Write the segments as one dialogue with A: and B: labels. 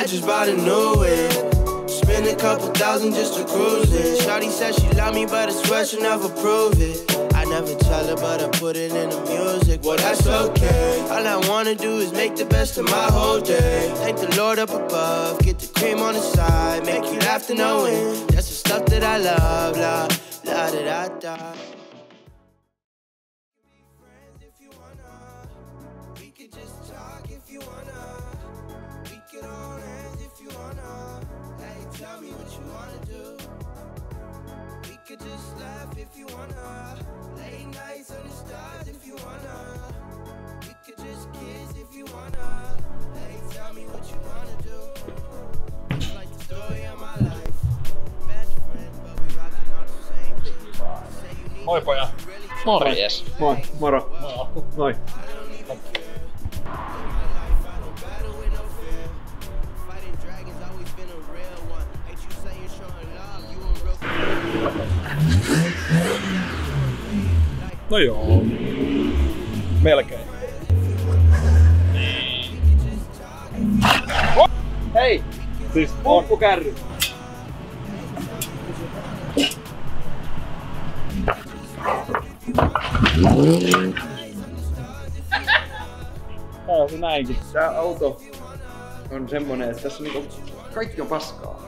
A: I just bought a new whip. Spend a couple thousand just to cruise it. Shawty said she love me, but I swear she'll never prove it. I never tell her, but I put it in the music. Well, that's okay. All I wanna do is make the best of my whole day. Thank the Lord up above, get the cream on the side, make you laugh to no end. That's the stuff that I love, la da da da. We could just talk if you wanna. We could hold hands if you wanna. Hey, tell me what you wanna do. We could just laugh if you wanna. Late nights on the stars if you wanna. We could just kiss if you wanna. Hey, tell me what you wanna do. It's like the story of my life. Best friend, but we rockin' all the same thing. Say you need
B: Moi pojat.
C: Morjes.
B: Moi. Moro. Moi. No joo. Melkein.
C: Hei!
B: Siis
C: Pumppukärry!
B: Tää on se näinkin.
C: Tää auto on semmonen, että tässä niinku kaikki on paskaa.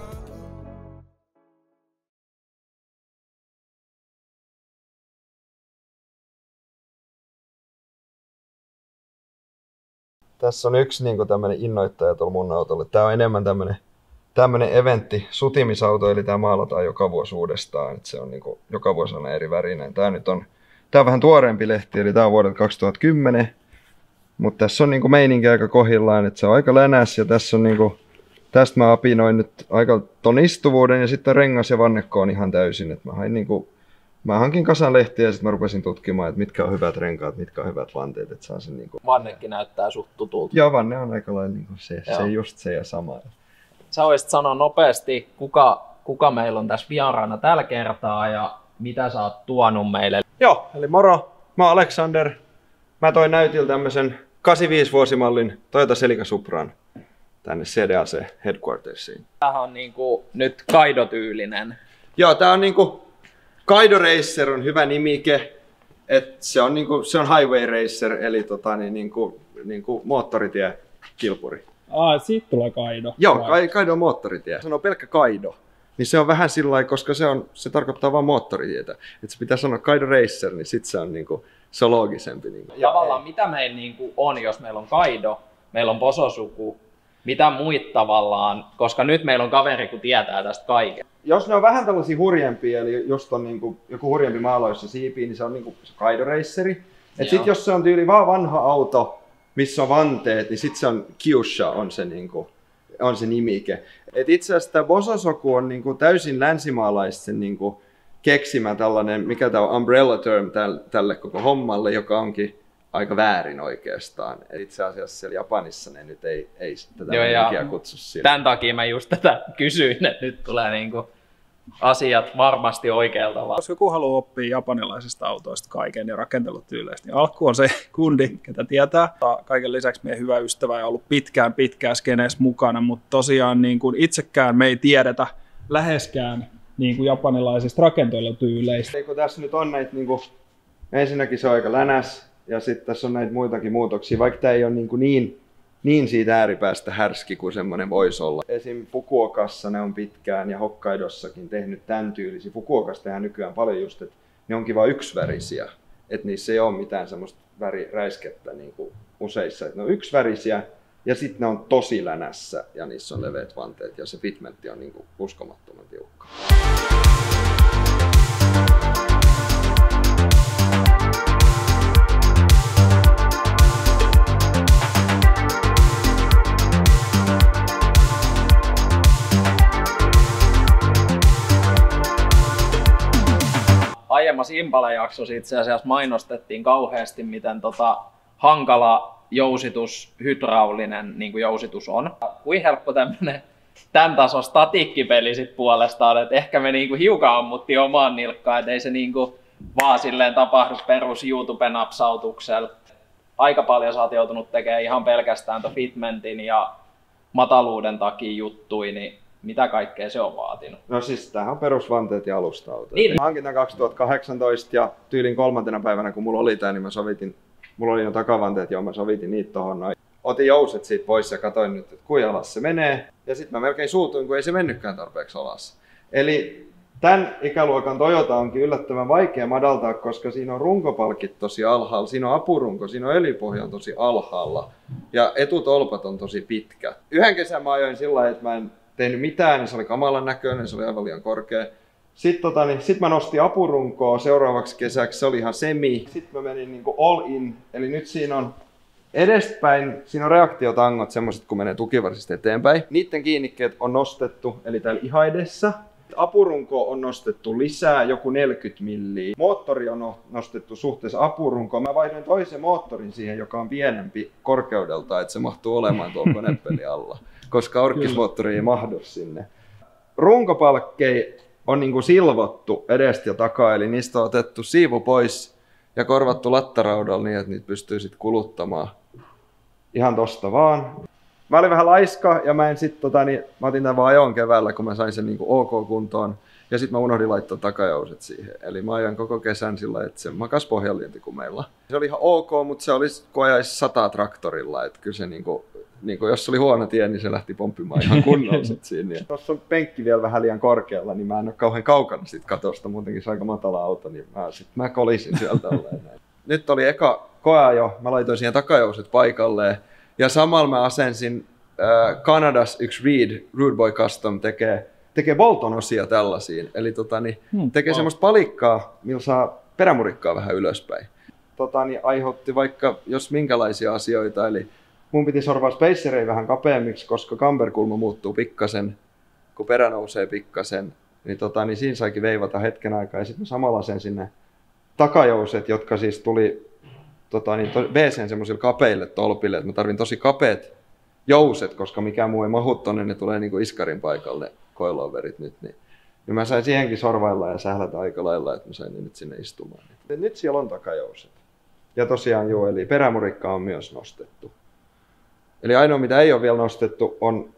D: Tässä on yksi niinku tämmönen innoittaja tuolla mun autolla. Tää on enemmän tämmönen eventti, sutimisauto, eli tää maalataan joka vuosi uudestaan. Et se on niinku joka vuosi aina eri värinen. Tää on vähän tuoreempi lehti, eli tää on vuodelta 2010. Mutta tässä on niinku meininki aika kohillaan, että se on aika länäs ja tässä on niinku, tästä mä apinoin nyt aika ton istuvuuden ja sitten rengas ja vannekko on ihan täysin. Et mä hankin kasan lehtiä ja sitten mä rupesin tutkimaan, että mitkä on hyvät renkaat, mitkä on hyvät vanteet, että saa sen niinku...
C: Vannekin näyttää suht tutulta.
D: Joo, vanne on aika lailla niinku se just se ja sama.
C: Sä voisit sanoa nopeasti, kuka meillä on tässä vieraana tällä kertaa ja mitä sä oot tuonut meille?
D: Joo, eli moro, mä oon Alexander. Mä toin näytillä tämmösen 85-vuosimallin Toyota Celica Supran tänne CDAC Headquartersiin.
C: Tämähän on niinku nyt Kaido-tyylinen.
D: Joo, tää on niinku Kaido Racer on hyvä nimike, että se on highway racer eli niinku moottoritiekilpuri.
B: Siitä tulee Kaido.
D: Joo, Kaido on moottoritie. Sanoo pelkkä Kaido. Niin se on vähän sillä lailla, koska se tarkoittaa vain moottoritietä. Että se pitää sanoa Kaido Racer, niin sit se on niinku, se on loogisempi. Niinku.
C: Tavallaan mitä meillä niinku on, jos meillä on Kaido, meillä on Bososuku, mitä muita tavallaan, koska nyt meillä on kaveri, kun tietää tästä kaiken.
D: Jos ne on vähän tällaisia hurjempia, eli just on niinku joku hurjempi maaloissa siipiä, niin se on niinku se Kaido Raceri. Et sit jos se on tyyli vaan vanha auto, missä on vanteet, niin sit se on Kyusha on se nimike. Et itse asiassa tämä Bososoku on niinku täysin länsimaalaisten niinku keksimä tällainen, mikä tämä on umbrella term tälle koko hommalle, joka onkin aika väärin oikeastaan. Et itse asiassa siellä Japanissa ne nyt ei tätä meininkiä kutsu sille.
C: Tämän takia mä just tätä kysyin, että nyt tulee niinku asiat varmasti oikealta tavalla.
B: Jos joku haluaa oppia japanilaisista autoista kaiken ja rakentelutyyleistä, niin Alkku on se kundi, ketä tietää. Kaiken lisäksi meidän hyvä ystävä on ollut pitkään skeneessä mukana, mutta tosiaan niin kuin itsekään me ei tiedetä läheskään niin kuin japanilaisista rakentelutyyleistä.
D: Kun tässä nyt on näitä, niin kuin, ensinnäkin se on aika länäs ja sitten tässä on näitä muitakin muutoksia, vaikka tämä ei ole niin siitä ääripäästä härski kuin semmoinen voisi olla. Esim. Fukuokassa ne on pitkään ja Hokkaidossakin tehnyt tämän tyylisiä. Fukuokassa tehdään nykyään paljon just, että ne onkin vain yksivärisiä. Että niissä ei ole mitään semmoista väriräiskettä niin kuin useissa. Et ne on yksivärisiä ja sitten ne on tosi länässä ja niissä on leveät vanteet ja se fitmentti on niin kuin uskomattoman tiukka.
C: Aiemmassa Impala-jaksossa itse asiassa mainostettiin kauheasti, miten hankala jousitus, hydraulinen niin kuin jousitus on. Kuinka helppo tämän tason statiikkipeli sit puolestaan, että ehkä me niin kuin hiukan ammuttiin omaan nilkkaan, että ei se niin kuin vaan silleen tapahdu perus YouTube-napsautuksella. Aika paljon sä oot joutunut tekemään ihan pelkästään fitmentin ja mataluuden takia juttui, niin mitä kaikkea se on vaatinut?
D: No siis tämähän on perusvanteet ja alusta-auto.
C: Niin.
D: Hankin tämän 2018 ja tyylin 3. päivänä kun mulla oli tää, niin mulla oli jo takavanteet ja mä sovitin niitä tohon noin. Otin jouset siitä pois ja katsoin nyt, että kuinka alas se menee. Ja sitten mä melkein suutuin, kun ei se mennytkään tarpeeksi alas. Eli tämän ikäluokan Toyota onkin yllättävän vaikea madaltaa, koska siinä on runkopalkit tosi alhaalla, siinä on apurunko, siinä on öljypohja on tosi alhaalla ja etutolpat on tosi pitkät. Yhden kesän mä ajoin sillä lailla, että mä en tehnyt mitään, niin se oli kamalan näköinen, se oli aivan liian korkea. Sitten mä nostin apurunkoa seuraavaksi kesäksi, se oli ihan semi. Sitten mä menin niin kuin all in, eli nyt siinä on edespäin, siinä on reaktiotangot, semmoiset kun menee tukivarsista eteenpäin. Niiden kiinnikkeet on nostettu, eli täällä ihan edessä. Apurunko on nostettu lisää, joku 40 milliä. Moottori on nostettu suhteessa apurunkoon. Mä vaihdoin toisen moottorin siihen, joka on pienempi korkeudelta, että se mahtuu olemaan tuolla konepeli alla, koska orkkismoottori ei mahdu sinne. Runkopalkkeja on niinku silvottu edestä ja takaa, eli niistä on otettu siivu pois ja korvattu lattaraudalla niin, että niitä pystyy sitten kuluttamaan ihan tosta vaan. Mä olin vähän laiska ja mä otin tämän vaan ajoon keväällä, kun mä sain sen niinku OK kuntoon. Ja sitten mä unohdin laittaa takajouset siihen. Eli mä ajan koko kesän sillä, että se makas pohjaliinti kuin meillä. Se oli ihan OK, mutta se olisi kun ajaisi 100 traktorilla. Että kyllä se niinku, jos se oli huono tie, niin se lähti pomppimaan ihan kunnolla sit siinä. Tuossa on penkki vielä vähän liian korkealla, niin mä en ole kauhean kaukana siitä katosta. Muutenkin se on aika matala auto, niin mä kolisin sieltä olleen. Nyt oli eka koeajo, mä laitoin siihen takajouset paikalleen. Ja samalla mä asensin Kanadas yksi Rude Boy Custom tekee Bolton-osia tällaisiin. Eli tekee semmoista palikkaa, millä saa perämurikkaa vähän ylöspäin. Aiheutti vaikka jos minkälaisia asioita. Eli mun piti sorvaa spacerei vähän kapeammiksi, koska kamberkulma muuttuu pikkasen, kun perä nousee pikkasen. Niin siinä saikin veivata hetken aikaa. Ja sitten mä samalla sen sinne takajouset, jotka siis tuli BC:n semmoisille kapeille tolpille, että mä tarvin tosi kapeat jouset, koska mikään muu ei mahu tonne, ne tulee niinku iskarin paikalle coiloverit nyt. Niin mä sain siihenkin sorvailla ja sählätä aika lailla, että mä sain ne nyt sinne istumaan. Nyt siellä on takajouset. Ja tosiaan eli perämurikka on myös nostettu. Eli ainoa mitä ei ole vielä nostettu on,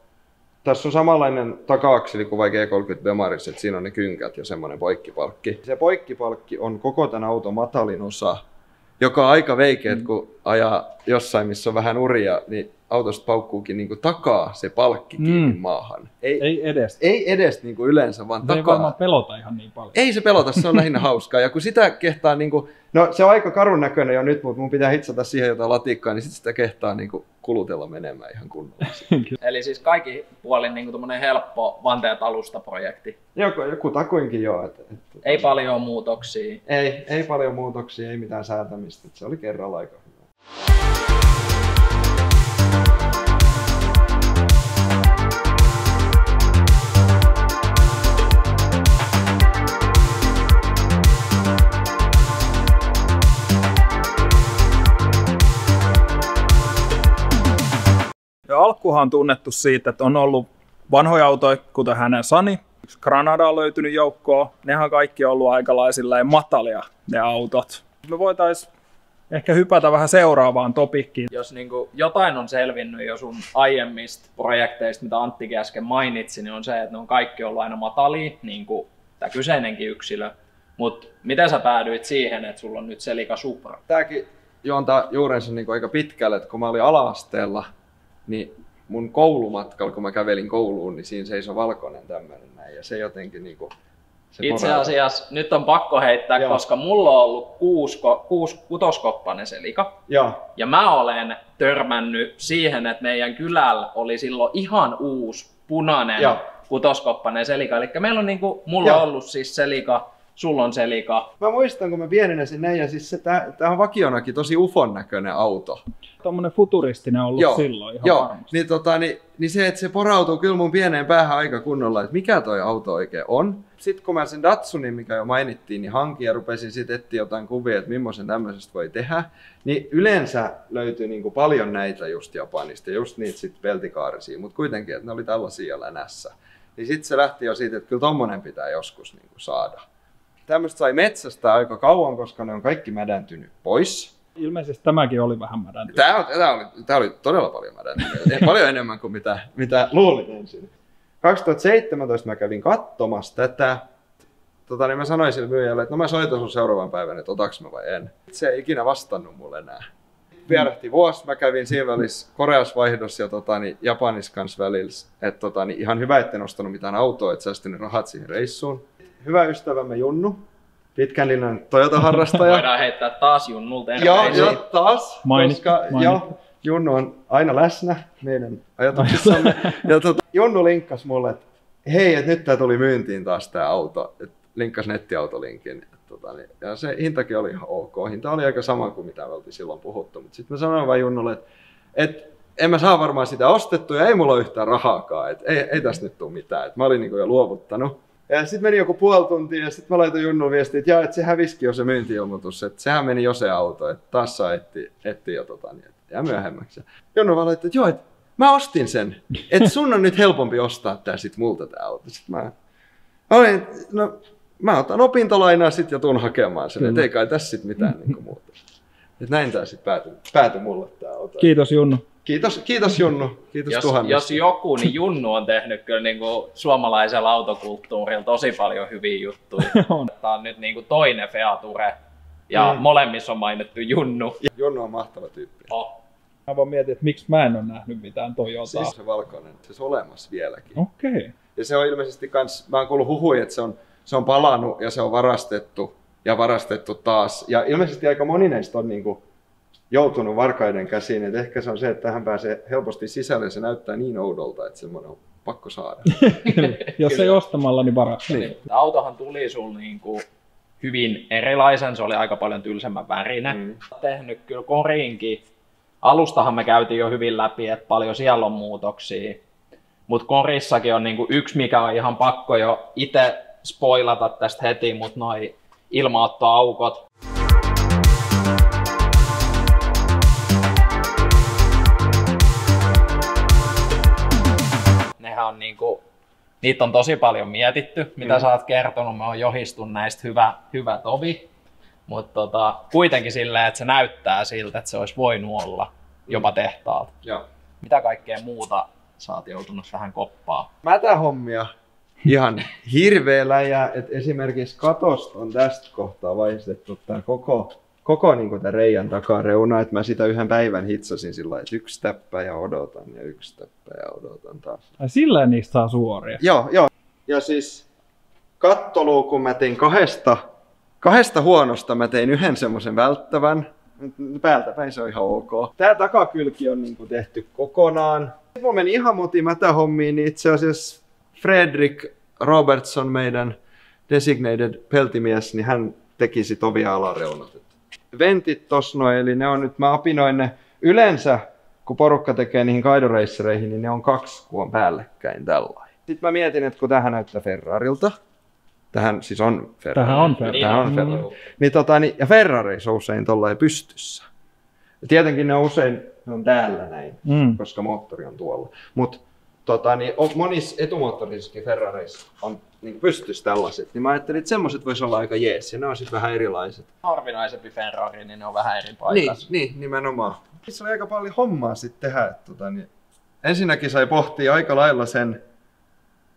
D: tässä on samanlainen taka-akseli kuin vaikka E30 Bemarissa, että siinä on ne kynkät ja semmoinen poikkipalkki. Se poikkipalkki on koko tämän auton matalin osa, joka on aika veikeä, kun ajaa jossain, missä on vähän uria, niin autosta paukkuukin niin kuin takaa se palkki kiinni maahan. Ei edestä niin kuin yleensä, vaan takaa.
B: Ei varmaan pelota ihan niin paljon.
D: Ei se pelota, se on lähinnä hauskaa. Ja kun sitä kehtaa, niin kuin, no se on aika karun näköinen jo nyt, mutta mun pitää hitsata siihen jotain latikkaa, niin sitten sitä kehtaa niin kuin kulutella menemään ihan kunnolla.
C: Eli siis kaikki puolin niin tommonen helppo vanteet alusta-projekti.
D: Joku takuinkin joo.
C: Ei paljon muutoksia.
D: Ei paljon muutoksia, ei mitään säätämistä. Se oli kerralla aika hyvä.
B: Ja alkuhan on tunnettu siitä, että on ollut vanhoja autoja, kuten hänen Sani. Granada on löytynyt joukkoon. Nehän kaikki on ollut aika lailla matalia ne autot. Me voitaisiin ehkä hypätä vähän seuraavaan topikkiin.
C: Jos niinku jotain on selvinnyt jo sun aiemmista projekteista, mitä Anttikin äsken mainitsi, niin on se, että ne on kaikki ollut aina matalia, niin kuin tämä kyseinenkin yksilö. Mutta miten sä päädyit siihen, että sulla on nyt Celica Supra?
D: Tämäkin juontaa juurensa niin aika pitkälle, että kun mä olin ala-asteella, niin mun koulumatkalla, kun mä kävelin kouluun, niin siinä seisoi valkoinen tämmöinen näin. Ja se jotenkin niinku...
C: Itse asiassa nyt on pakko heittää, koska mulla on ollut kutoskoppainen Celica. Ja mä olen törmännyt siihen, että meidän kylällä oli silloin ihan uusi punainen kutoskoppainen Celica. Eli meillä on niinku, mulla on ollut siis Celica, sulla on Celica.
D: Mä muistan, kun mä pienenä sen näin, ja siis tää on vakionakin tosi ufon näköinen auto.
B: Tommonen futuristinen on ollut silloin ihan varmasti.
D: Niin se, että se porautuu kyllä mun pieneen päähän aika kunnolla, että mikä toi auto oikein on. Sitten kun mä sen Datsunin, mikä jo mainittiin, niin hankin ja rupesin sitten etsiä jotain kuvia, että millaisen tämmöisestä voi tehdä, niin yleensä löytyy niinku paljon näitä just Japanista, just niitä sitten peltikaarisia, mutta kuitenkin, että ne oli tällaisia länässä. Niin sitten se lähti jo siitä, että kyllä tommonen pitää joskus niinku saada. Tämmöistä sai metsästä aika kauan, koska ne on kaikki mädäntynyt pois.
B: Ilmeisesti tämäkin oli vähän mädäntynyt.
D: Tää oli todella paljon mädäntynyt. Paljon enemmän kuin mitä luulin ensin. 2017 mä kävin katsomassa tätä. Niin mä sanoin sille myyjälle, että no mä soitan sun seuraavan päivän, että otaks mä vai en. Se ei ikinä vastannut mulle enää. Vierähti vuosi, mä kävin siinä välissä Koreassa vaihdossa ja Japanissa kanssa välillä. Ihan hyvä, etten ostanut mitään autoa, et säästänyt rahat siihen reissuun. Hyvä ystävämme Junnu, pitkän linjan Toyota-harrastaja.
C: Voidaan heittää taas Junnulta
D: Joo, taas, koska Junnu on aina läsnä meidän ajatuksissamme. Ja Junnu linkkasi mulle, että hei, että nyt tää tuli myyntiin taas tää auto. Linkkasi nettiautolinkin. Ja se hintakin oli ihan ok. Hinta oli aika sama kuin mitä me oltiin silloin puhuttu. Mutta sitten mä sanoin vaan Junnulle, että en mä saa varmaan sitä ostettua ja ei mulla ole yhtään rahaakaan. Että ei tästä nyt tule mitään. Et mä olin jo luovuttanut. Ja sitten meni joku puoli tuntia ja sitten mä laitoin Junnulle viestiä, että se hävisikin jo se myynti-ilmoitus. Että sehän meni jo se auto. Että taas saa etsiä ja myöhemmäksi. Junnu vaan laittoi, että joo, että mä ostin sen. Että sun on nyt helpompi ostaa tää sit multa tää auto. Sitten mä olin, mä otan opintolainaa sit ja tuun hakemaan sen, et ei kai tässä sit mitään niinku muuta. Et näin tää sit päätyi mulle tää auto.
B: Kiitos Junnu.
D: Kiitos Junnu. Kiitos tuhannesta.
C: Jos joku, niin Junnu on tehnyt kyllä niinku suomalaisella autokulttuurilla tosi paljon hyviä juttuja. Tää on nyt niinku toinen Feature ja molemmissa on mainittu Junnu.
D: Junnu on mahtava tyyppi.
B: Mä vaan mietin, että miksi mä en ole nähnyt mitään Toyotaa.
D: Siis se valkoinen, se on olemassa vieläkin.
B: Okei.
D: Ja se on ilmeisesti kans, mä oon kuullut huhuja, että se on palannut ja se on varastettu taas. Ja ilmeisesti aika moni näistä on niinku joutunut varkaiden käsiin. Et ehkä se on se, että tähän pääsee helposti sisälle ja se näyttää niin oudolta, että semmoinen on pakko saada.
B: Jos ei ostamalla, niin varastaa.
C: Niin. Autohan tuli sulla niinku hyvin erilaisen, se oli aika paljon tylsemmän värinen. Tehnyt kyllä Koriinkin. Alustahan me käytiin jo hyvin läpi, että paljon siellä on muutoksia. Mutta Korissakin on niinku yksi, mikä on ihan pakko jo itse spoilata tästä heti, mutta noi ilmaottoaukot. Nehän on niinku, niitä on tosi paljon mietitty, mitä sä oot kertonut. Me on johistu näistä hyvä tovi. Mutta kuitenkin silleen, että se näyttää siltä, että se olisi voinut olla jopa tehtaalta. Mitä kaikkea muuta sä oot joutunut vähän koppaa?
D: Mätähommia. Ihan hirveä läjä, että esimerkiksi katosta on tästä kohtaa vaihtettu tää koko niin tämän reijän takareuna, että mä sitä yhden päivän hitsasin sillä että yksi täppä ja odotan ja yksi täppä ja odotan taas.
B: Ai sillä niistä saa suoria?
D: Joo. Ja siis kattoluukun mä tein kahdesta huonosta mä tein yhden semmoisen välttävän. Päältä päin se on ihan ok. Tää takakylki on niin kuin tehty kokonaan. Sitten mulla meni ihan mätähommiin, niin itse asiassa Fredrik Robertson, meidän designated peltimies, niin hän teki sit ovia alareunat. Ventit tossa noin, eli ne on nyt, mä apinoin ne yleensä, kun porukka tekee niihin kaidoreissereihin, niin ne on 2, kun on päällekkäin tällainen. Sitten mä mietin, että kun tähän näyttää Ferrarilta, tähän siis on Ferrari. Tähän on Ferrari. Niin, ja Ferrareissa on usein tollain pystyssä. Ja tietenkin ne on täällä näin, koska moottori on tuolla. Mut monissa etumoottorisissakin Ferrareissa on niin pystyssä tällaiset, niin mä ajattelin, että semmoset vois olla aika jees, ja ne on sit vähän erilaiset.
C: Harvinaisempi Ferrari, niin ne on vähän eri paikassa.
D: Niin, nimenomaan. Niissä oli aika paljon hommaa sitten tehdä. Ensinnäkin sai pohtia aika lailla sen,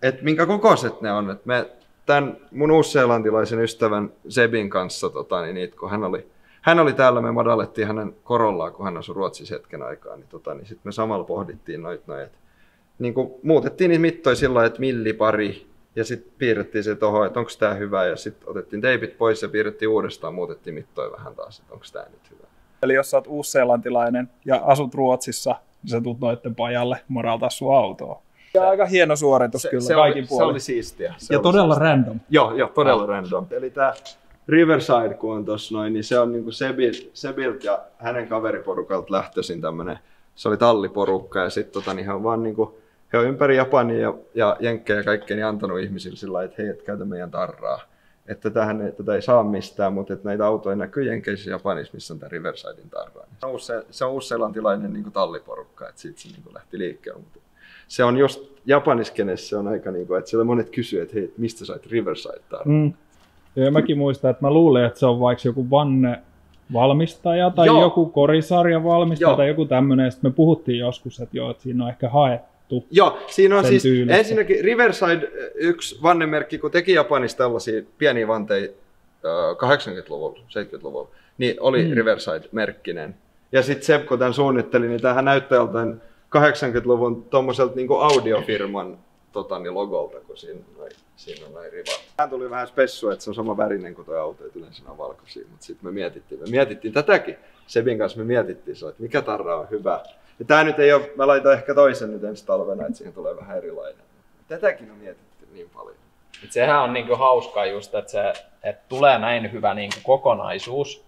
D: että minkä kokoiset ne on. Et me tämän mun uusseelantilaisen ystävän Sebin kanssa, kun hän oli täällä, me madallettiin hänen Corollaa, kun hän asui Ruotsissa hetken aikaa, niin sitten me samalla pohdittiin että niin muutettiin niitä mittoja sillä että millipari, ja sitten piirrettiin se tuohon, että onko tämä hyvä, ja sitten otettiin teipit pois ja piirrettiin uudestaan, muutettiin mittoja vähän taas, että onko tämä nyt hyvä.
B: Eli jos sä oot uusseelantilainen ja asut Ruotsissa, niin sä tulet noitten pajalle moraltaa sun autoa. Ja aika hieno suoritus kyllä kaikin puolin.
D: Se oli siistiä.
B: Todella random.
D: Joo, todella random. Eli tämä Riverside, kun on tossa noin, niin se on niinku Sebilt ja hänen kaveriporukalta lähtöisin tämmönen, se oli talliporukka ja sitten niin he on vaan niinku, he on ympäri Japania ja Jenkkejä ja kaikkea niin antanut ihmisille sillä että hei, et käytä meidän tarraa. Että tätä ei saa mistään, mutta että näitä autoja näkyy Jenkeissä ja Japanissa, missä on tämä Riversidein tarraa. Se on uusseelantilainen niinku talliporukka, että siitä se niinku lähti liikkeelle. Se on just Japaniskenessä, se on aika niinku, että siellä monet kysyy, että hei, mistä sait Riverside tarraa.
B: Ja mäkin muistan, että mä luulen, että se on vaikka joku vanne valmistaja tai
D: Joo.
B: joku korisarjan valmistaja
D: Joo.
B: tai joku tämmöinen. Sitten me puhuttiin joskus, että joo, että siinä on ehkä haettu.
D: Joo, siinä on
B: sen
D: siis
B: tyylistä.
D: ensinnäkin Riverside, yksi vannemerkki, kun teki Japanissa tällaisia pieniä vanteja 80-luvulla, 70-luvulla, niin oli Riverside-merkkinen. Ja sitten Sepp, kun tämän suunnitteli, niin tämähän näyttää joltain 80-luvun tommoselta niin kuin audiofirman logolta, kun siinä on noin rivat. Tähän tuli vähän spessu, että se on sama värinen kuin tuo auto, että yleensä on valkoisia, mutta sitten me mietittiin tätäkin. Sebin kanssa me mietittiin, että mikä tarra on hyvä. Ja tää nyt ei ole, mä laitan ehkä toisen nyt ensi talvena, että siihen tulee vähän erilainen. Tätäkin on mietitty niin paljon.
C: Sehän on niinku hauskaa just, että tulee näin hyvä niinku kokonaisuus,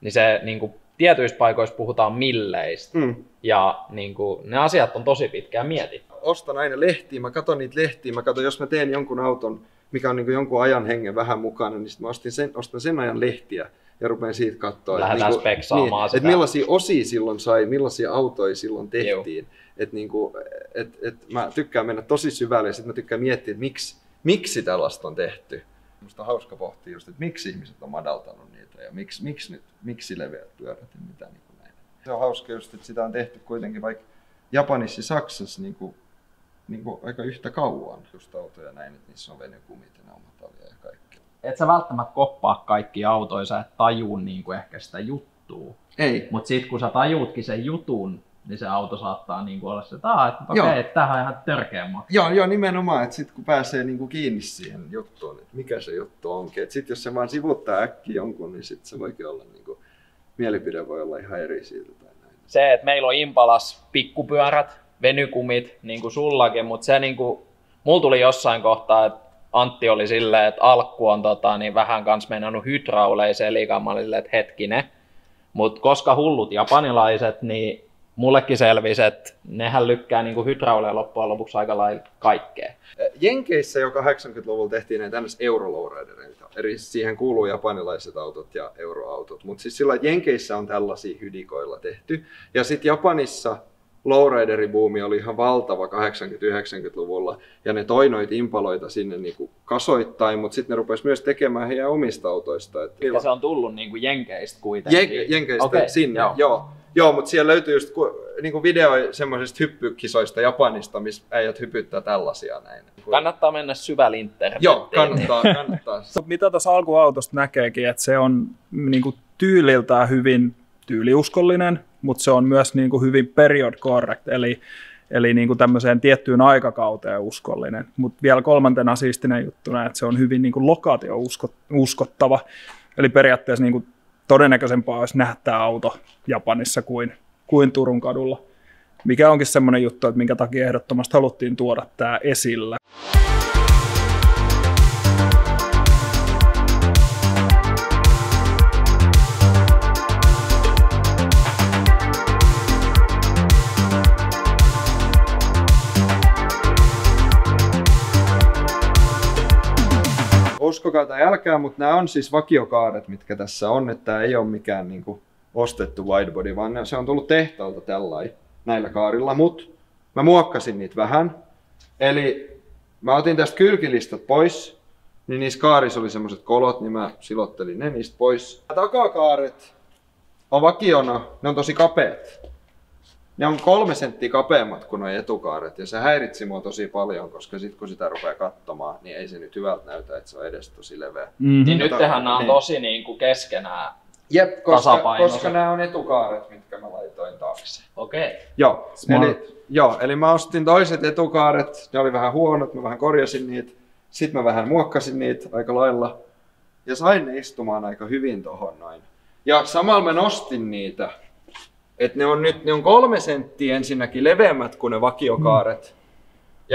C: niin se niinku tietyissä paikoissa puhutaan milleistä. Ja niinku, ne asiat on tosi pitkään mietitty.
D: Ostan aina lehtiä, mä katson niitä lehtiä, jos mä teen jonkun auton, mikä on niinku jonkun ajan hengen vähän mukana, niin sit mä ostan sen ajan lehtiä ja rupean siitä katsoa.
C: Lähdetään
D: niinku,
C: speksaamaan sitä.
D: Että millaisia osia silloin sai, millaisia autoja silloin tehtiin. Että niinku, mä tykkään mennä tosi syvälle ja sitten mä tykkään miettiä, että miksi tällaista on tehty. Musta on hauska pohtia just, että miksi ihmiset on madaltanut niitä ja miksi leveät pyörät ja mitä niin kuin näin. Se on hauska just, että sitä on tehty kuitenkin vaikka Japanissa ja Saksassa niin kuin aika yhtä kauan just autoja näin, että niissä on venykumit ja naumatalia ja kaikkea.
C: Et sä välttämättä koppaa kaikki autoja, sä et tajuu niinku ehkä sitä juttua.
D: Ei.
C: Mut sit kun sä tajuutkin sen jutun, niin se auto saattaa niinku olla se, että okei, tämähän on ihan törkeä maksu.
D: Joo, nimenomaan, että sit kun pääsee niinku kiinni siihen juttuun, että mikä se juttu onkin. Että sit jos se vaan sivuttaa äkkiä jonkun, niin sit se voikin olla niinku, mielipide voi olla ihan eri siitä tai näin.
C: Se, että meillä on Impalas pikkupyörät, venykumit, niin kuin sullakin, mutta se niinku, mulla tuli jossain kohtaa, että Antti oli silleen, että alkku on niin vähän kans meinannut hydrauleiseen liikaa, mä olin silleen, että hetkinen. Mutta koska hullut japanilaiset, niin mullekin selvisi, että nehän lykkää niinku hydrauleja loppujen lopuksi aika lailla kaikkea.
D: Jenkeissä jo 80-luvulla tehtiin näitä euro-lowridereita. Eli siihen kuuluu japanilaiset autot ja euroautot. Mutta siis sillä Jenkeissä on tällaisia hydikoilla tehty. Ja sitten Japanissa lowrideribuumi oli ihan valtava 80-90-luvulla. Ja ne toi noita impaloita sinne niinku kasoittain, mutta sitten ne rupesi myös tekemään heidän omista autoista.
C: Ja se on tullut niinku Jenkeistä kuitenkin.
D: Jenkeistä sinne, joo, mutta siellä löytyy just niinku videoja semmoisista hyppykisoista Japanista, missä äijät hypyttää tällaisia näin.
C: Kannattaa mennä syvälle internettiin.
D: Joo, kannattaa.
B: Mitä tuossa alkuautosta näkeekin, että se on niinku tyyliltään hyvin tyyliuskollinen, mutta se on myös niinku hyvin period correct, eli niinku tämmöiseen tiettyyn aikakauteen uskollinen. Mutta vielä kolmantena siistinen juttuna, että se on hyvin niinku lokaatio uskottava. Eli periaatteessa niinku todennäköisempää olisi nähdä tämä auto Japanissa kuin Turun kadulla. Mikä onkin semmoinen juttu, että minkä takia ehdottomasti haluttiin tuoda tämä esille.
D: Uskokaa tai älkää, mutta nämä on siis vakiokaaret, mitkä tässä on, että tämä ei ole mikään niinku ostettu widebody, vaan se on tullut tehtaalta näillä kaarilla, mutta mä muokkasin niitä vähän. Eli mä otin tästä kylkilistat pois, niin niissä kaarissa oli semmoiset kolot, niin mä silottelin ne niistä pois. Takakaaret on vakiona, ne on tosi kapeat. Ne on 3 senttiä kapeammat kuin nuo etukaaret ja se häiritsi mua tosi paljon, koska sit kun sitä rupeaa katsomaan, niin ei se nyt hyvältä näytä, että se on edes tosi leveä.
C: Niin nythän nämä on tosi niinku keskenään.
D: Jep, koska nämä on etukaaret, mitkä mä laitoin taakse.
C: Okei.
D: Eli mä ostin toiset etukaaret, ne oli vähän huonot, mä vähän korjasin niitä. Sitten mä vähän muokkasin niitä aika lailla ja sain ne istumaan aika hyvin tohon noin. Ja samalla mä nostin niitä. Et ne on 3 senttiä ensinnäkin leveämmät kuin ne vakiokaaret.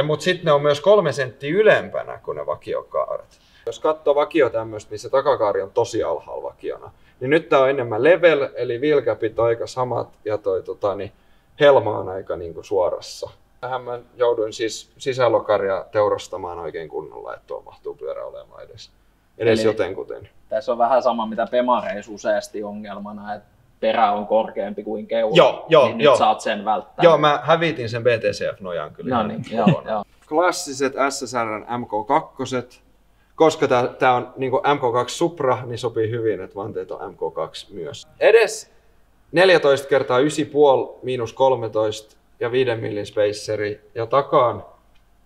D: Mutta sitten ne on myös 3 senttiä ylempänä kuin ne vakiokaaret. Jos katsoo vakio tämmöistä, niin se takakaari on tosi alhaalla vakiona. Niin nyt tää on enemmän level, eli wheelcapit on aika samat ja helma on aika niinku suorassa. Tähän mä jouduin siis sisälokaria teurastamaan oikein kunnolla, että tuolla mahtuu pyörä olemaan edes jotenkuten. Tässä
C: on vähän sama mitä Pemareissa useasti ongelmana, että perä on korkeampi kuin keula, niin nyt saat sen välttää.
D: Joo, mä hävitin sen BTCF-nojan kyllä.
C: No niin, joo.
D: Klassiset SSRn MK2, koska tää on niinku MK2 Supra, niin sopii hyvin, että vanteet on MK2 myös. Edes 14 kertaa 9,5 miinus 13 ja 5 millin spaceri ja takaan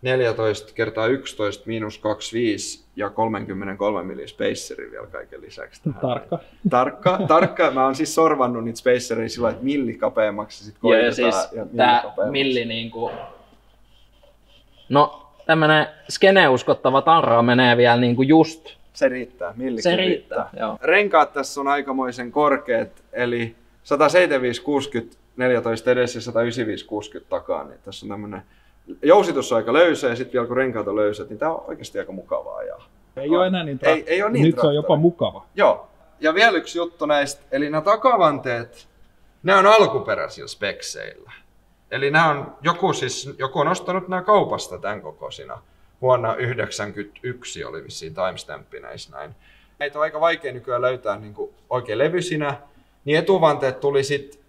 D: 14 kertaa 11 miinus 25 ja 33 millin spaceri vielä kaiken lisäksi. Tähän. Tarkka. Mä oon siis sorvannut niitä spacereja sillä että milli kapeammaksi sit koitetaan.
C: Ja siis tää milli niinku... No tämmönen skeneuskottava tarra menee vielä niinku just...
D: Se riittää, millikin
C: se riittää. Joo.
D: Renkaat tässä on aikamoisen korkeat, eli 175-60 14 edes ja 195-60 takaa, niin tässä on tämmönen jousitus on aika löysä ja sitten vielä kun renkaat on löysät, niin tää on oikeasti aika mukavaa ajaa.
B: Ei ole enää niin
D: ei ole niin
B: nyt se on jopa mukava.
D: Joo. Ja vielä yksi juttu näistä, eli nämä takavanteet, nämä on alkuperäisillä spekseillä. Eli nämä on, joku on ostanut nämä kaupasta tämän kokoisina. Vuonna 1991 oli vissiin timestampi näissä näin. Näitä on aika vaikea nykyään löytää niin kuin oikein levyisinä. Niin etuvanteet tuli sitten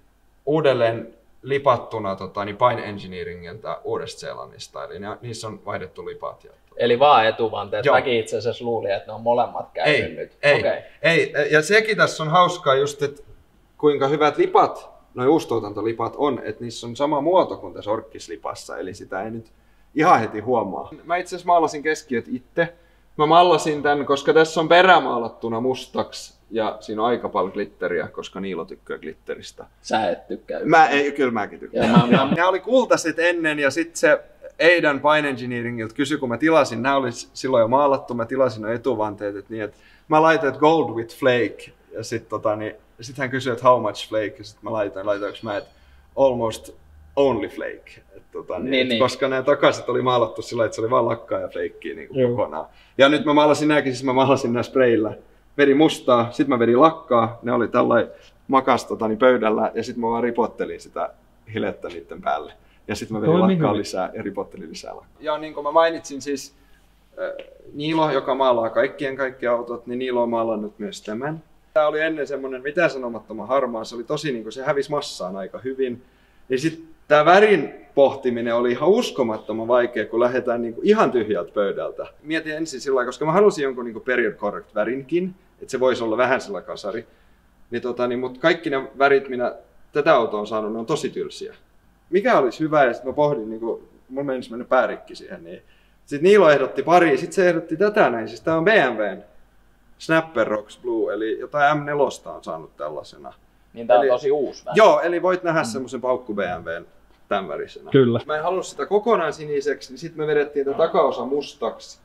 D: uudelleen lipattuna Pine Engineeringiltä Uudesta-Seelannista. Eli niissä on vaihdettu lipat.
C: Eli vaan etuvanteet. Mäkin itse asiassa luulin, että ne on molemmat käynyt nyt.
D: Ei. Ja sekin tässä on hauskaa just, että kuinka hyvät lipat, noi uustuotantolipat on, että niissä on sama muoto kuin tässä orkkislipassa. Eli sitä ei nyt ihan heti huomaa. Mä itse asiassa maalasin keskiöt itse. Mä maalasin tän, koska tässä on perämaalattuna mustaksi ja siinä on aika paljon glitteriä, koska Niilo tykkää glitteristä.
C: Sä et tykkää.
D: Kyllä mäkin tykkään. Nämä oli kultaiset ennen ja sitten se Aidan Pine Engineeringilta kysyi, kun mä tilasin, nämä oli silloin jo maalattu, mä tilasin ne etuvanteet, että, niin, että mä laitoin, että gold with flake ja sitten sit hän kysyi, että how much flake ja sitten mä laitoinko mä, että almost only flake. Niin. Koska nämä takaiset oli maalattu sillä, että se oli vaan lakkaa ja fleikkiä niin kokonaan. Ja nyt mä maalasin nämäkin, siis mä maalasin nämä sprayilla. Vedin mustaa, sitten mä vedin lakkaa, ne oli tällainen makas pöydällä ja sitten mä vaan ripottelin sitä hilettä niiden päälle. Ja sitten mä vedin lakkaa lisää ja ripottelin lisää lakkaa. Ja niin kuin mä mainitsin siis Niilo, joka maalaa kaikki autot, niin Niilo on maalannut myös tämän. Tämä oli ennen semmoinen mitään sanomattoman harmaa, se oli tosi niin kuin se hävisi massaan aika hyvin. Ja sitten tämä värin pohtiminen oli ihan uskomattoman vaikea, kun lähdetään niinku ihan tyhjältä pöydältä. Mietin ensin sillä lailla, koska mä halusin jonkun niinku period correct värinkin, että se voisi olla vähän sillä kasari. Mutta kaikki ne värit, minä tätä autoa on saanut, ne on tosi tylsiä. Mikä olisi hyvä, ja sitten mä pohdin, niinku, mulla menisi mennä päärikki siihen. Niin. Sitten Niilo ehdotti pari, sitten se ehdotti tätä näin. Siis tää on BMWn Snapper Rocks Blue, eli jotain M4 on saanut tällaisena.
C: Niin tää on tosi uusi väri.
D: Joo, eli voit nähdä semmoisen paukku BMWn tämän värisenä.
B: Kyllä.
D: Mä en halunnut sitä kokonaan siniseksi, niin sitten me vedettiin tätä takaosa mustaksi.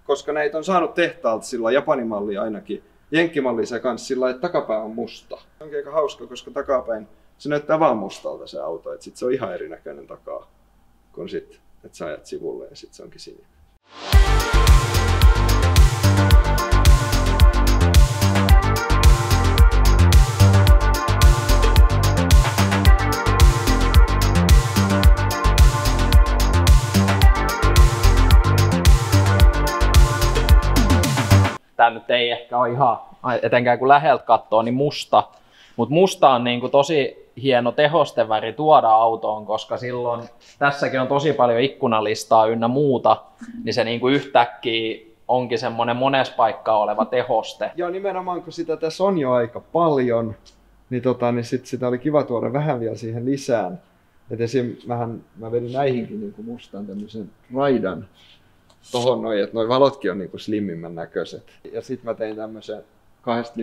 D: Koska näitä on saanut tehtaalta sillä Japanimallia ainakin. Jenkkimallia se kanssa sillä, että takapää on musta. Onkin aika hauska, koska takapäin se näyttää vaan mustalta se auto. Et sit se on ihan erinäköinen takaa, kun sit, että sä ajat sivulle ja sit se onkin sininen.
C: Tää nyt ei ehkä ole ihan, etenkään kun läheltä katsoo, niin musta. Mutta musta on niinku tosi hieno tehosteväri tuoda autoon, koska silloin tässäkin on tosi paljon ikkunalistaa ynnä muuta, niin se niinku yhtäkkiä onkin semmoinen monessa paikkaa oleva tehoste.
D: Joo, nimenomaan kun sitä tässä on jo aika paljon, niin, niin sit sitä oli kiva tuoda vähän vielä siihen lisään. Et esim. Mä vedin näihinkin niinku mustaan tämmöisen raidan tohon noin, että noi valotkin on niinku slimmimmän näköiset. Ja sit mä tein tämmösen kahdesta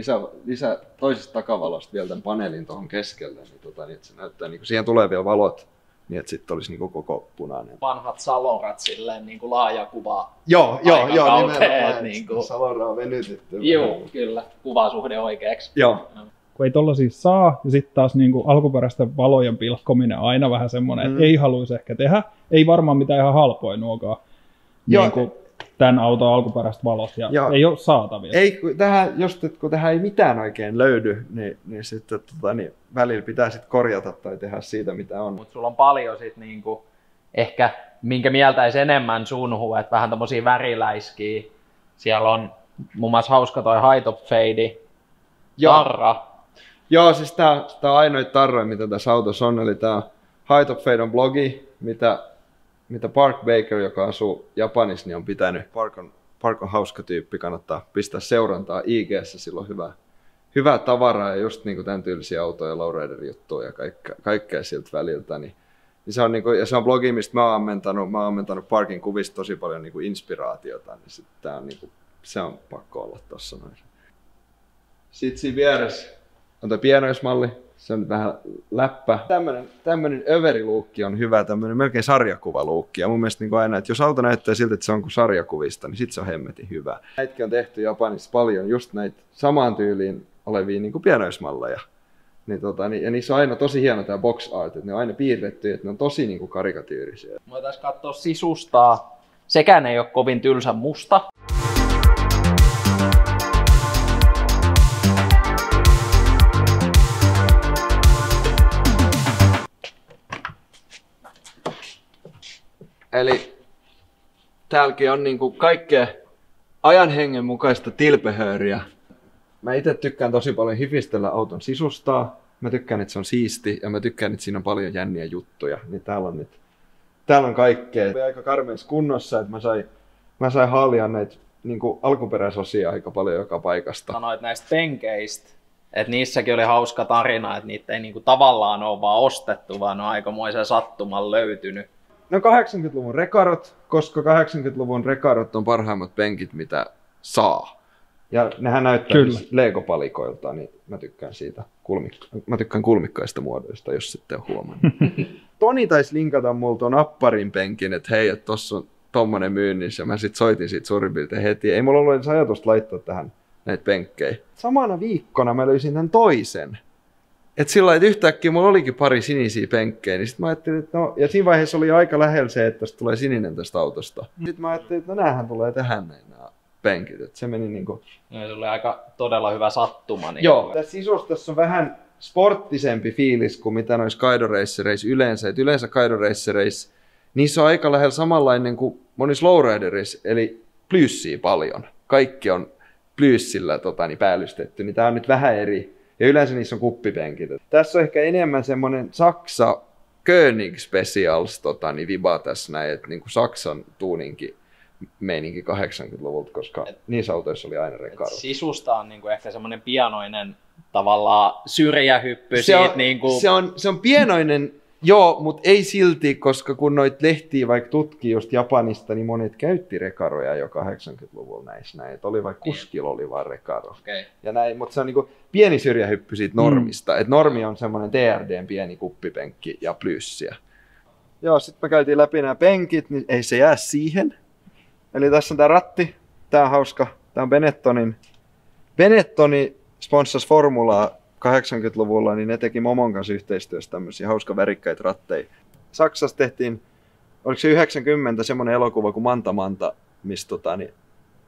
D: toisesta takavalosta vielä tämän paneelin tuohon keskelle, niin, että se näyttää, niin siihen tulee vielä valot, niin että sitten olisi niin koko punainen.
C: Vanhat salorat silleen niin kuin laaja kuva.
D: Joo, nimenomaan.
C: Niin kuin...
D: Salora on venytetty.
C: Joo, kyllä. Kuvasuhde oikeaksi.
D: Joo.
B: Kun ei tollaisia saa, ja sitten taas niin kuin alkuperäisten valojen pilkkominen on aina vähän semmoinen, että ei haluaisi ehkä tehdä. Ei varmaan mitään ihan halpoja nuokaan. Niin kuin tämän auton alkuperäiset valot ja ei ole saatavilla.
D: Ei, kun tähän ei mitään oikein löydy, niin sitten niin välillä pitää sit korjata tai tehdä siitä mitä on.
C: Mutta sulla on paljon sit niinku, ehkä minkä mieltäisi enemmän sunhu, että vähän tommosia väriläiskiä. Siellä on muun muassa hauska toi High Top Fade tarra.
D: Joo, siis tää on ainoita tarroja mitä tässä autossa on, eli tää High Top Fade on blogi, mitä Park Baker, joka asuu Japanissa, niin on pitänyt. Park on Park on hauska tyyppi, kannattaa pistää seurantaa IG:ssä, silloin hyvää tavaraa ja just niin kuin tämän tyylisiä autoja, lowrider-juttuja ja kaikkea siltä väliltä. Niin se on, niin kuin, ja se on blogi, mistä mä oon ammentanut Parkin kuvista tosi paljon niin kuin inspiraatiota, niin sit tää on, niin kuin, se on pakko olla tossa noin. Sitten siinä vieressä on tuo pienoismalli, se on vähän läppä. Tämmönen överiluukki on hyvä, tämmönen melkein sarjakuvaluukki. Ja mun mielestä niin aina, että jos auto näyttää siltä, että se on kuin sarjakuvista, niin sit se on hemmetin hyvä. Näitäkin on tehty Japanissa paljon, just näitä samaan tyyliin olevia niin kuin pienoismalleja. Ja niissä on aina tosi hieno tää box art, että ne on aina piirretty, että ne on tosi niin kuin karikatyyrisiä.
C: Voitaisiin katsoa sisustaa. Sekään ei ole kovin tylsän musta.
D: Eli täälläkin on niinku kaikkea ajan hengen mukaista tilpehööriä. Mä itse tykkään tosi paljon hifistellä auton sisustaa. Mä tykkään, että se on siisti ja mä tykkään, että siinä on paljon jänniä juttuja. Niin täällä on kaikkea. Aika karmeissa kunnossa, että mä sain haalia näitä niinku alkuperäisosia aika paljon joka paikasta.
C: Sanoit näistä penkeistä, että niissäkin oli hauska tarina, että niitä ei niinku tavallaan ole vaan ostettu, vaan ne on aikamoisen sattuman löytynyt.
D: No 80-luvun rekarot, koska 80-luvun rekarot on parhaimmat penkit, mitä saa. Ja nehän näyttää Lego-palikoilta, niin mä tykkään siitä. Mä tykkään kulmikkaista muodoista, jos sitten on huomannut. Toni taisi linkata mulla ton Apparin penkin, että hei, että tossa on tommonen myynnissä. Ja mä sit soitin siitä suurin piirtein heti. Ei mulla ollut edes ajatusta laittaa tähän näitä penkkejä. Samana viikkona mä löysin tämän toisen. Että sillä lailla, että yhtäkkiä mulla olikin pari sinisiä penkkejä, niin sit mä ajattelin, että no, ja siinä vaiheessa oli aika lähellä se, että tästä tulee sininen tästä autosta. Sitten mä ajattelin, että no näähän tulee tähän nämä penkit, että se meni niinku...
C: No, se oli aika todella hyvä sattuma. Niin
D: joo, tässä sisustassa on vähän sporttisempi fiilis kuin mitä noissa Kaido Racereissa yleensä. Et yleensä Kaido Racereissa, niissä on aika lähellä samanlainen kuin monissa lowriderissa, eli plyyssiä paljon. Kaikki on plyyssillä päällystetty, niin tää on nyt vähän eri. Ja yleensä niissä on kuppipenkit. Tässä on ehkä enemmän semmonen Saksa König Specials viba tässä näin, että niinku Saksan tuuninki meininki 80-luvulta, koska niissä autoissa oli aina rekaro.
C: Sisusta on niinku ehkä semmonen pienoinen tavallaan syrjähyppy siitä niinku...
D: Se on pienoinen, joo, mutta ei silti, koska kun noit lehtiä vaikka tutkii just Japanista, niin monet käytti rekaroja jo 80-luvulla näissä näin. Et oli vaikka kuskilla oli vaan rekaro.
C: Okay.
D: Ja näin, mutta se on niinku pieni syrjähyppy siitä normista. Et normi on semmoinen TRDn pieni kuppipenkki ja plyssiä. Joo, sitten me käytiin läpi nämä penkit, niin ei se jää siihen. Eli tässä on tää ratti. Tää on hauska. Tää on Benettoni sponssasi Formulaa 80-luvulla, niin ne teki Momon kanssa yhteistyössä tämmöisiä hauska värikkäitä ratteja. Saksassa tehtiin, oliko se 90 semmoinen elokuva kuin Manta Manta, missä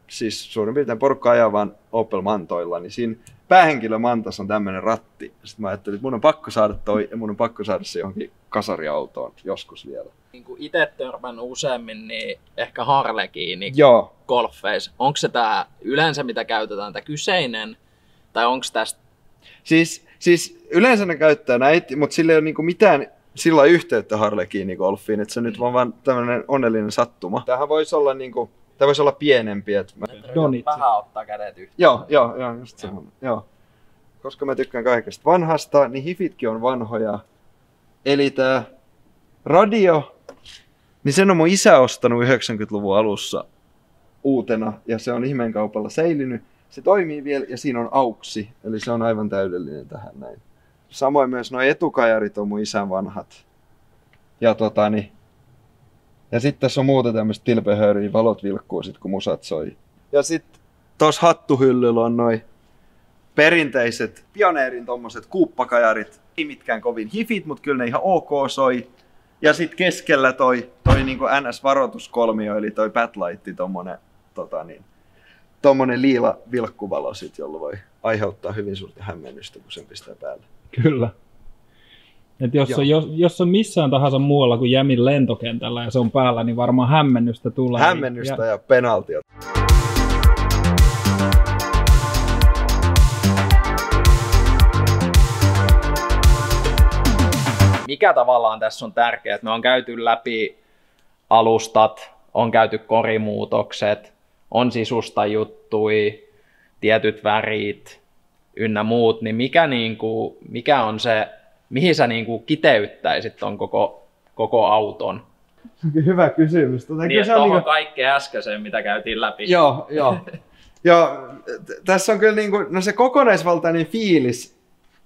D: siis suurin piirtein porukka ajaa vaan Opel Mantoilla, niin siinä päähenkilö Mantas on tämmöinen ratti. Sitten mä ajattelin, että mun on pakko saada toi ja mun on pakko saada se johonkin kasariautoon joskus vielä.
C: Niin kuin itse törmännyt useammin, niin ehkä Harlekiin golfeissa. Onko se tää yleensä mitä käytetään, tämä kyseinen, tai onko tästä?
D: Siis yleensä ne käyttää näitä, mutta sillä ei ole niinku mitään sillä yhteyttä Harlekiin golfiin, että se nyt on vaan tämmöinen onnellinen sattuma. Tämähän voisi olla niinku, tämä voisi olla pienempi. Että
C: vähän ottaa kädet yhteen.
D: Joo, just semmoinen. Joo. Koska mä tykkään kaikesta vanhasta, niin hifitkin on vanhoja. Eli tää radio, niin sen on mun isä ostanut 90-luvun alussa uutena, ja se on ihmeen kaupalla säilynyt. Se toimii vielä ja siinä on auksi, eli se on aivan täydellinen tähän näin. Samoin myös nuo etukajarit on mun isän vanhat. Ja sitten tässä on muuta tämmöistä tilpehööriä, valot vilkkuu sit kun musat soi. Ja sitten tuossa hattuhyllyllä on noi perinteiset Pioneerin tommoset kuuppakajarit. Ei mitkään kovin hifit, mutta kyllä ne ihan ok soi. Ja sitten keskellä toi niinku NS-varoituskolmio, eli toi backlight, tommonen liila vilkkuvalo sit, jolla voi aiheuttaa hyvin suurta hämmennystä, kun sen pistää päälle.
B: Kyllä. Et jos on missään tahansa muualla kuin Jämin lentokentällä ja se on päällä, niin varmaan hämmennystä tulee.
D: Hämmennystä ja penaltia.
C: Mikä tavallaan tässä on tärkeää, että me on käyty läpi alustat, on käyty korimuutokset, on sisusta juttui, tietyt värit ynnä muut, niin mikä on se, mihin sä niinku kiteyttäisit ton koko auton?
D: Hyvä kysymys.
C: Niin, se on niinku kaikkea äskeiseen, mitä käytiin läpi.
D: Joo. Ja tässä on kyllä niinku, no se kokonaisvaltainen fiilis,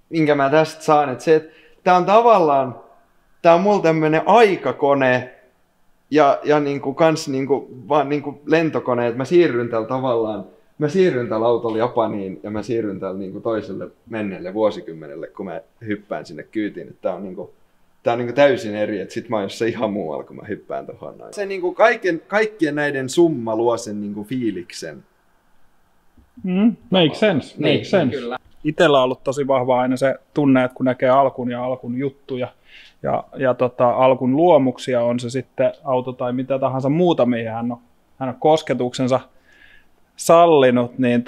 D: minkä mä tästä saan, että se, että tää on tavallaan, tää on mulla tämmönen aikakone ja niinku kans niinku, vaan niinku lentokone, että mä siirryn tällä autolla Japaniin ja mä siirryn tällä niinku toiselle menneelle vuosikymmenelle, kun mä hyppään sinne kyytiin. Tää on niinku täysin eri, että sit mä oon jossain ihan muualla, kun mä hyppään tohon. Se niinku kaikkien näiden summa luo sen niinku fiiliksen.
B: Make sense.
C: Kyllä.
B: Itellä on ollut tosi vahva aina se tunne, että kun näkee alkun ja alkun juttuja ja alkun luomuksia, on se sitten auto tai mitä tahansa muuta, mihin hän on kosketuksensa sallinut, niin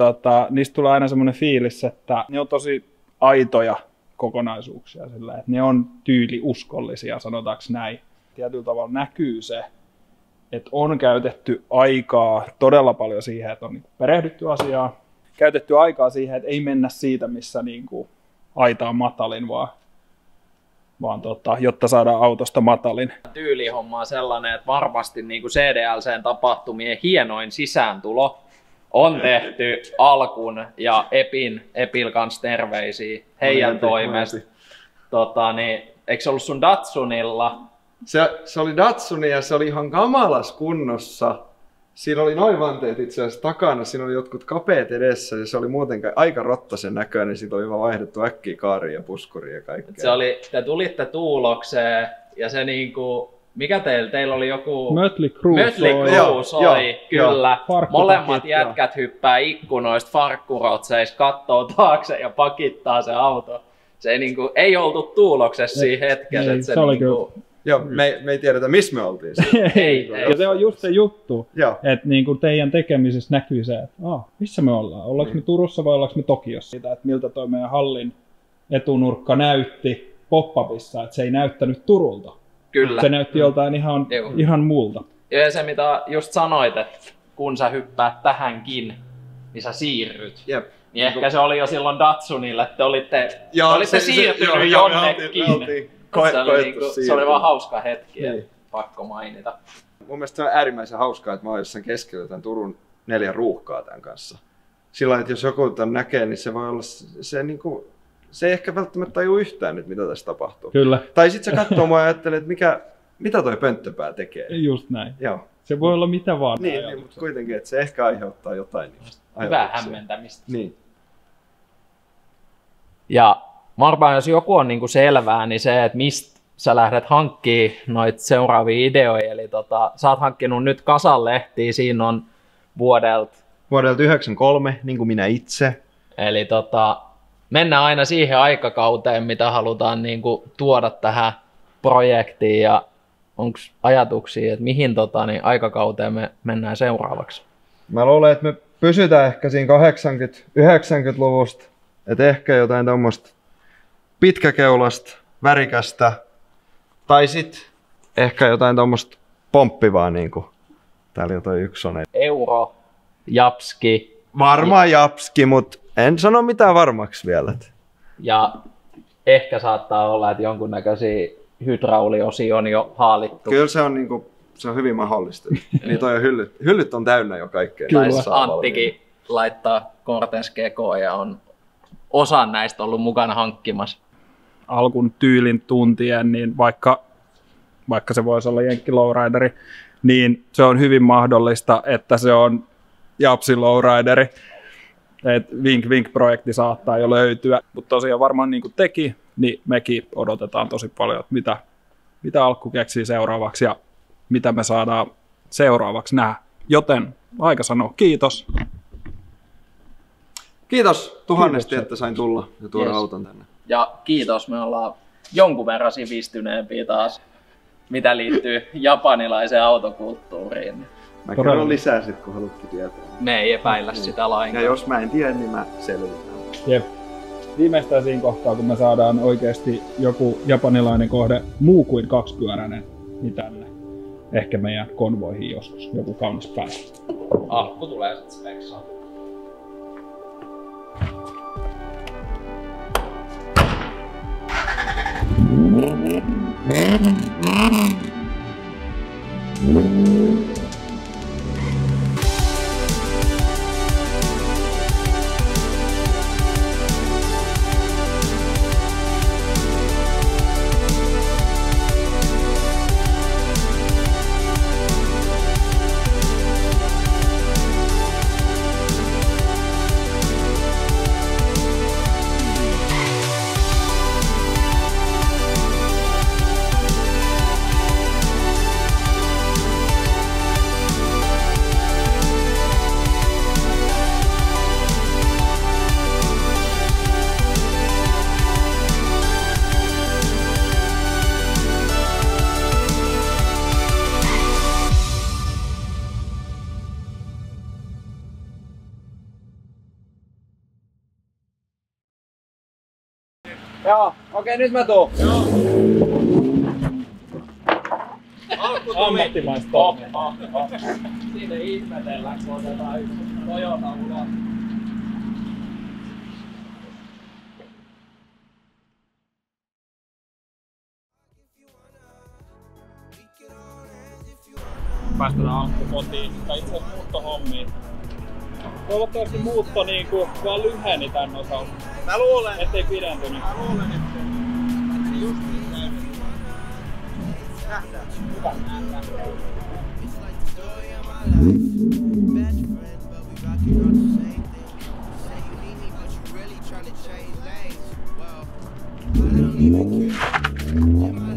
B: niistä tulee aina semmoinen fiilis, että ne on tosi aitoja kokonaisuuksia sillä, että ne on tyyliuskollisia, sanotaanko näin. Tietyllä tavalla näkyy se, että on käytetty aikaa todella paljon siihen, että on niin perehdytty asiaan, käytetty aikaa siihen, että ei mennä siitä, missä niin kuin aita on matalin, vaan jotta saadaan autosta matalin.
C: Tyylihomma on sellainen, että varmasti niin kuin CDLC:n tapahtumien hienoin sisääntulo on tehty Alkun ja Epil kanssa terveisiä heidän toimesta. Eikö se ollut sun Datsunilla?
D: Se oli Datsuni ja se oli ihan kamalas kunnossa. Siinä oli noin vanteet itse asiassa takana, siinä oli jotkut kapeet edessä ja se oli muutenkin aika rottasen näköinen. Siitä oli vaan vaihdettu äkkiä kaariin ja puskuriin ja kaikkea.
C: Te tulitte Tuulokseen ja se niinku, mikä teillä oli joku...
B: Mötley Crüe
C: soi, kyllä. Molemmat jätkät hyppää ikkunoista farkkurotseista, kattoo taakse ja pakittaa se auto. Se ei oltu Tuuloksessa siinä hetkessä.
B: Se oli kyllä.
D: Joo, me ei tiedetä, missä me oltiin.
B: ei. Ja se on just se juttu, että niin teidän tekemisessä näkyy se, että missä me ollaan. Ollaanko me Turussa vai ollaanko me Tokiossa? Siitä, että miltä toi meidän hallin etunurkka näytti pop-upissa, että se ei näyttänyt Turulta.
C: Kyllä.
B: Se näytti joltain ihan muulta.
C: Ja se, mitä just sanoit, että kun sä hyppäät tähänkin, niin sä siirryt.
D: Jep.
C: Niin ehkä se oli jo silloin Datsunilla, että te olitte siirtynyt jonnekin. Se oli vaan hauska hetki, pakko mainita.
D: Mun mielestä se on äärimmäisen hauskaa, että mä oon jossain keskellä tämän Turun 4 ruuhkaa tämän kanssa. Sillä että jos joku tämän näkee, niin se voi olla se ei ehkä välttämättä tajua yhtään nyt, mitä tässä tapahtuu.
B: Kyllä.
D: Tai sitten se katsoo mua ja ajattelee, että mitä toi pönttöpää tekee.
B: Just näin.
D: Joo.
B: Se voi olla mitä vaan.
D: Niin, mutta kuitenkin, että se ehkä aiheuttaa jotain.
C: Hyvää hämmentämistä.
D: Niin.
C: Ja varmaan jos joku on niinku selvää, niin se, että mistä sä lähdet hankkimaan noita seuraavia ideoja. Eli sä oot hankkinut nyt kasan lehtiä, siinä on vuodelta
D: 1993, niin kuin minä itse.
C: Eli mennään aina siihen aikakauteen, mitä halutaan niinku tuoda tähän projektiin. Ja onko ajatuksia, että mihin aikakauteen me mennään seuraavaksi?
D: Mä luulen, että me pysytään ehkä siinä 80-90-luvusta. Että ehkä jotain tommoista pitkäkeulasta, värikästä. Tai sit ehkä jotain tommoista pomppivaa, niinku täällä jotain yksi on.
C: Euro, Japski.
D: Varmaan Japski, mutta en sano mitään varmaksi vielä.
C: Ja ehkä saattaa olla, että jonkunnäköisiä hydrauliosia on jo haalittu.
D: Kyllä se on, se on hyvin mahdollista. Niin toi on hyllyt on täynnä jo kaikkea.
C: Kyllä. Anttikin laittaa Cortez kekoon ja on osa näistä ollut mukana hankkimassa.
B: Alkun tyylin tuntien, niin vaikka se voisi olla Jenkki lowrideri, niin se on hyvin mahdollista, että se on Japsi lowrideri. Vink Vink-projekti saattaa jo löytyä, mutta tosiaan varmaan niin kuin teki, niin mekin odotetaan tosi paljon, että mitä Alkku keksii seuraavaksi ja mitä me saadaan seuraavaksi nähdä. Joten aika sanoa kiitos.
D: Kiitos tuhannesti, että sain tulla ja tuoda auton tänne.
C: Ja kiitos, me ollaan jonkun verran sivistyneempiä taas, mitä liittyy japanilaiseen autokulttuuriin.
D: Mä kerron lisää sit, kun haluatkin tietää.
C: Me ei epäillä sitä lainkaan.
D: Ja jos mä en tiedä, niin mä selvitän.
B: Jep. Viimeistään siinä kohtaa, kun me saadaan oikeasti joku japanilainen kohde muu kuin kaksipyöräinen, niin tänne. ehkä meidän konvoihin joskus joku kaunis päivä.
C: Alkku tulee sitten speksaa.
E: Joo, okei, nyt mä tuun. Joo.
B: Ammattimaista.
C: Siinä ihmetellään, kun otetaan yksi Toyota ulos.
B: Päästään Ankku kotiin, tai itse asiassa muuttohommiin. Toivottavasti muutto niinku vaan lyheni tän osalta.
E: Mä luulen,
B: ettei pidentynyt.
E: Mä luulen, että just niin käy. Nähdään. Hyvä. Nähdään.
A: I don't even care.